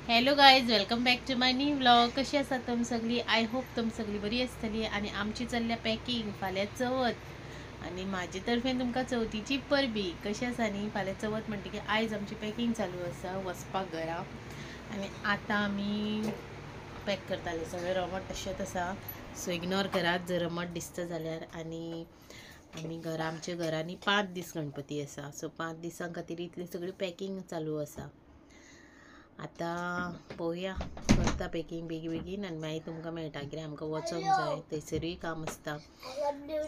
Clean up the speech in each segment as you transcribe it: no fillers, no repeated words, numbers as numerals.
Hello guys, welcome back to my new vlog. कशी आसात तुम सगळी? आय होप तुम सगळी बरी आसतली. आणि आमची चल्ल्या पॅकिंग. फाल्यां चवथ आणि म्हाजे तर्फेन तुमकां चवथीची परबी. कशी आसा न्ही? फाल्यां चवथ म्हणटा की आयज आमची पॅकिंग चालू आसा वचपाक घरा. आणि आतां आमी पॅक करताले. सगळे रमट तशेंच आसा, सो इग्नोर करात जर रमट दिसता जाल्यार. आणि आमी आमच्या घरांनी 5 दीस गणपती आसा, सो 5 दिसां खातीर इतली सगळी पॅकिंग चालू आसा. आता पळोवया, करता पॅकिंग बेगीन आनी मागीर तुमकां मेळटा कित्याक आमकां वचोंक जाय, थंयसरूय काम आसता.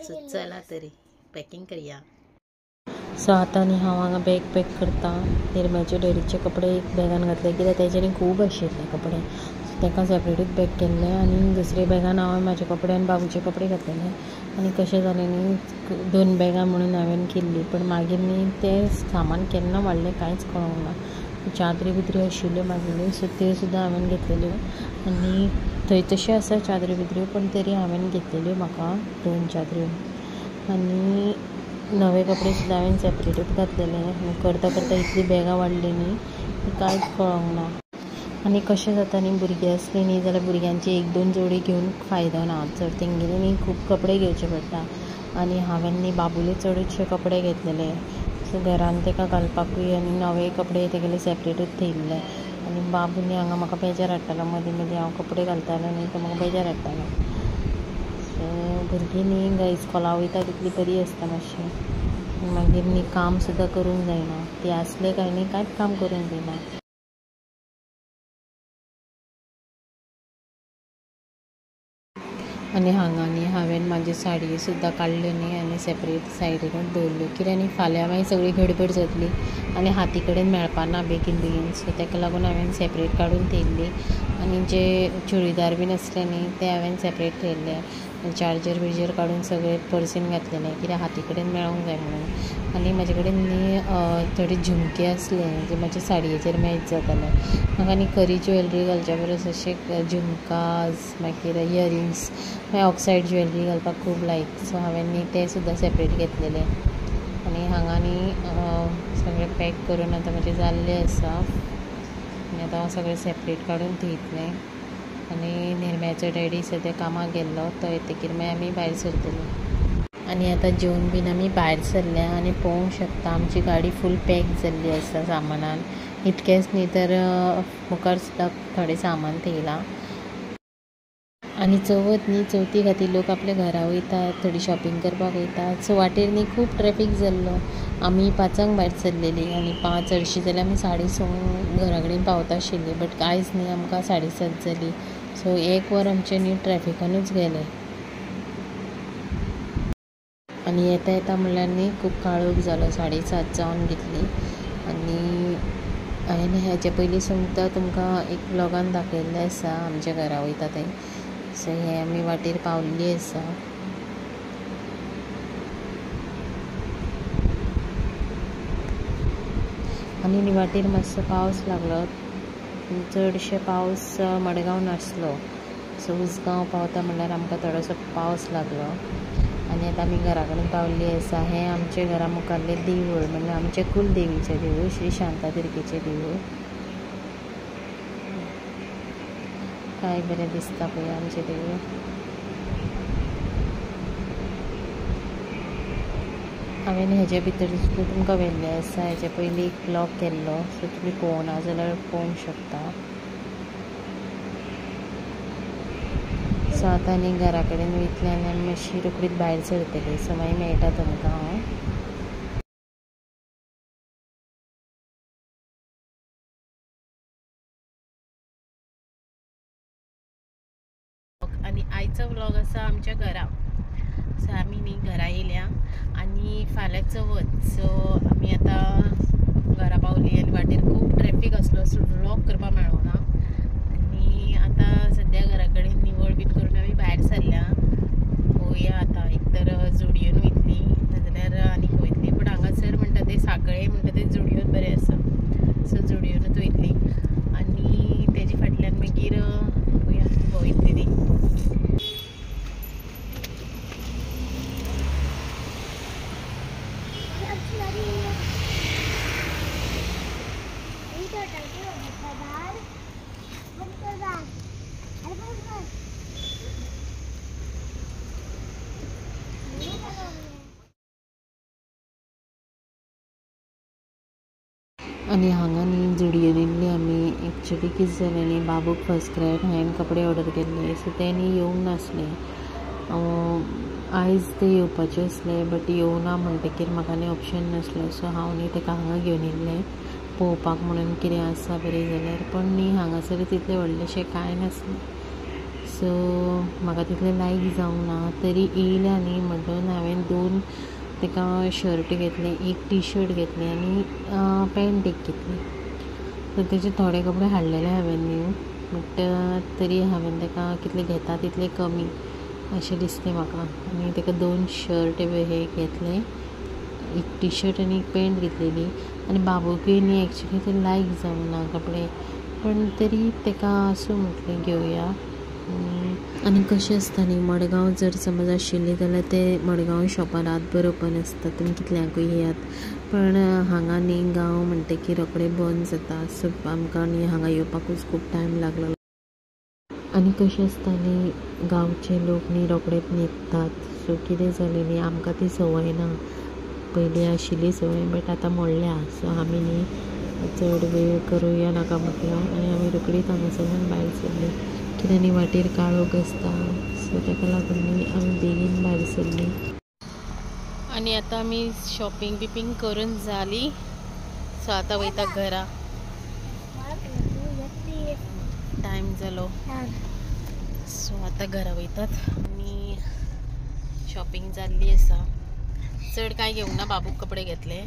सो चला तरी पॅकिंग करया. सो आतां न्ही हांव हांगा बॅग पॅक करता. निर्म्याचे डेरीचे कपडे एक बॅगान घातले कित्याक तेजेनी खूब आशिल्ले कपडे, सो ताका सेपरेटूच बॅग केल्ले. आनी दुसरे बॅगान हांवें म्हाजे कपडे आनी बाबूचे कपडे घातलेले. आनी कशें जालें न्ही, 2 बॅगां म्हणून हांवें केल्ली, पण मागीर न्ही तें सामान केन्ना वाडलें कांयच कळोंक ना. चादरी बिदरी आशिल्ल्यो मागेल्यो, सो त्यो सुद्दां हांवें घेतलेल्यो. आनी थंय तश्यो आसा चादरी बिदऱ्यो, पण तरी हांवें घेतलेल्यो म्हाका 2 चादऱ्यो. आनी नवे कपडे सुद्दां हांवें सेपरेटूच घातलेले. आनी करता करता इतली बॅगां वाडली न्ही की कांयच कळोंक ना. आनी कशें जाता न्ही, भुरगीं आसलीं न्ही जाल्यार भुरग्यांची 1-2 जोडी घेवन फायदो ना, जर तेंगेले न्ही खूब कपडे घेवचे पडटा. आनी हांवें न्ही बाबूले चडशे कपडे घेतलेले, सो घरान ताका घालपाकूय. आनी नवे कपडे तेगेले सेपरेटूच थेयल्ले. आनी बाबू न्ही हांगा म्हाका बेजार हाडटालो, मदीं मदीं हांव कपडे घालतालो न्ही तो म्हाका बेजार हाडटालो. सो भुरगीं न्ही इस्कॉला वयता तितली बरी आसता मातशें, मागीर न्ही काम सुद्दां करूंक जायना. ती आसले काय न्ही कांयच काम करूंक दिना. आनी हांगा न्ही हांवें म्हाज्यो साडयो सुद्दां काडल्यो न्ही आनी सेपरेट सायडीनूच दवरल्यो, कित्याक न्ही फाल्यां मागीर सगळी गडबड जातली आनी हाती कडेन मेळपाना बेगीन, सो ताका लागून हांवें सेपरेट काडून थेयल्ली. आनी जे चुडीदार बीन आसले न्ही ते हांवें सेपरेट थेयल्ले. चार्जर बिर्जर काडून सगळे पर्सीन घातलेले, कित्याक हाती कडेन मेळोंक जाय म्हणून. आनी म्हाजे कडेन न्ही थोडे झुमके आसले जे म्हाज्या साडयेचेर मॅच जाताले. म्हाका न्ही खरी ज्वेलरी घालच्या परस अशे झुमकाज, मागीर इयरिंग्स, मागीर ऑक्सायड ज्वेलरी घालपाक खूब लायक, सो हांवें न्ही ते सुद्दां सेपरेट घेतलेले. आनी हांगा न्ही सगळें पॅक करून आतां म्हजें जाल्लें आसा. आनी आतां हांव सगळें सेपरेट काडून थेयतलें. आनी निर्म्याचो डॅडी सद्या कामाक गेल्लो, तो येतकीर मागीर आमी भायर सरतलीं. आनी आतां जेवन बीन आमी भायर सरल्या. आनी पळोवंक शकता आमची गाडी फूल पॅक जाल्ली आसा सामानान. इतकेंच न्ही तर मुखार सुद्दां थोडें सामान थेयलां. आनी चवथ न्ही, चवथी खातीर लोक आपल्या घरा वयतात, थोडी शॉपिंग करपाक वयतात. सो वाटेर न्ही खूब ट्रॅफीक जाल्लो. आमी 5 भायर सरलेलीं आनी 5 हरशीं जाल्यार आमी 6:30 घरा कडेन पावता आशिल्लीं, बट आयज न्ही आमकां 7:30 जालीं. सो 1 वर आमचें न्ही ट्रॅफिकानूच गेलें. आनी येता येता म्हणल्यार न्ही खूब काळोख जालो, 7:30 जावन घेतली. आनी हांवें हेचे पयलीं सुद्दां तुमकां एक व्लॉगान दाखयल्लें आसा आमच्या घरा वयता थंय. सो हे आमी वाटेर पावल्लीं आसा. आनी न्ही वाटेर मातसो पावस लागलो, चडशे पावस मडगांव नासलो. सो उसगांव पावता म्हणल्यार आमकां थोडोसो पावस लागलो. आनी आतां आमी घरा कडेन पावल्लीं आसा. हें आमचे घरा मुखारलें देवूळ, म्हणल्यार आमचे कुलदेवीचें देवूळ, श्री शांतादुर्गेचें देवूळ. काय बरें दिसता पळय आमचें देवूळ. हांवें हेजे भितर सुद्दां तुमकां व्हेल्लें आसा, हेजे पयलीं एक ब्लॉग केल्लो, सो तुमी पळोवना जाल्यार पळोवंक शकता. सो आतां न्ही घरा कडेन वयतलें आनी आमी मातशी रोकडीच भायर सरतलीं, सो मागीर मेळटा तुमकां हांव. आनी आयचो व्लॉग आसा आमच्या घरा. सो आमी न्ही घरा येयल्या आनी फाल्यां चवथ, सो आमी आतां घरा पावलीं. आनी वाटेर खूब ट्रॅफीक आसलो, सो व्लॉग करपाक मेळोंक ना. आनी आतां सद्या घरा कडेन निवळ बीन करून आमी भायर सरल्या. पळोवया आतां, एक तर जुडियोन वयतलीं नाजाल्यार आनी खंय वयतलीं, पूण हांगासर म्हणटा ते सांकळे म्हणटा ते जुडियोत बरें आसा, सो जुडियोनूच वयतलीं. आनी तेजे फाटल्यान मागीर पळोवया खंय वयतलीं ती. आनी हांगा न्ही जुडियोन येयल्ली आमी. एक्चुली कितें जालें न्ही, बाबूक फर्स्ट क्रायन हांवें कपडे ऑर्डर केल्ले, सो ते न्ही येवंक नासले. आयज ते येवपाचे आसले बट येवना म्हणटकीर म्हाका न्ही ऑप्शन नासलो, सो हांव न्ही ताका हांगा घेवन येयल्लें पळोवपाक म्हणून कितें आसा बरें जाल्यार. पण न्ही हांगासर तितलें व्हडलेंशें कांय नासलें, सो म्हाका तितलें लायक जावंक ना. तरी येयल्या न्ही म्हणून हांवें 2 ताका शर्ट घेतले, एक टी शर्ट घेतलें आनी पॅन्ट एक घेतली. सो तेजे थोडे कपडे हाडलेले हांवें न्यू, बट तरी हांवें ताका कितले घेता तितले कमी अशें दिसलें म्हाका. आनी ताका 2 शर्ट हे घेतले, एक टी शर्ट आनी एक पॅन्ट घेतलेली. आनी बाबूकूय न्ही एक्चुली ते लायक जावंक ना कपडे, पण तरी ताका आसूं म्हटलें घेवया. आनी कशें आसता न्ही, मडगांव जर समज आशिल्ली जाल्यार ते मडगांव शॉपां रातभर ओपन आसता, तुमी कितल्यांकूय येयात. पण हांगा न्ही गांव म्हणटकीर रोखडे बंद जाता, सो आमकां न्ही हांगा येवपाकूच खूब टायम लागलो. आनी कशें आसता न्ही, गांवचे लोक न्ही रोखडेच न्हिदतात, सो कितें जालें न्ही आमकां ती संवय ना. पयलीं आशिल्ली संवय बट आतां मोडल्या, सो आमी न्ही चड वेळ करुया नाका म्हटलो आनी आमी रोखडीच हांगासरल्यान भायर सरली. कित्याक न्ही वाटेर काळोख आसता, सो ताका लागून न्ही आमी बेगीन भायर सरली. आनी आतां आमी शॉपिंग बिपींग करून जाली, सो आतां वयता घरा. टायम जालो, सो आतां घरा वयतात. आनी शॉपिंग जाल्ली आसा, चड कांय घेवंक ना. बाबूक कपडे घेतले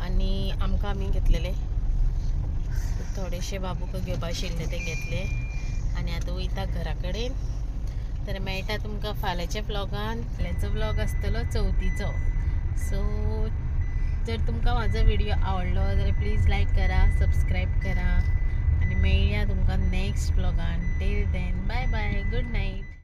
आनी आमकां आमी घेतलेले, थोडेशे बाबूक घेवपा आशिल्ले ते घेतले. आनी आतां वयता घरा कडेन. तर मेळटा तुमकां फाल्यांच्या व्लॉगान. फाल्यांचो व्लॉग आसतलो चवथीचो. सो जर तुमकां म्हाजो व्हिडिओ आवडलो जाल्यार प्लीज लायक करा, सबस्क्रायब करा आनी मेळया तुमकां नेक्स्ट व्लॉगान. Till then bye bye, good night.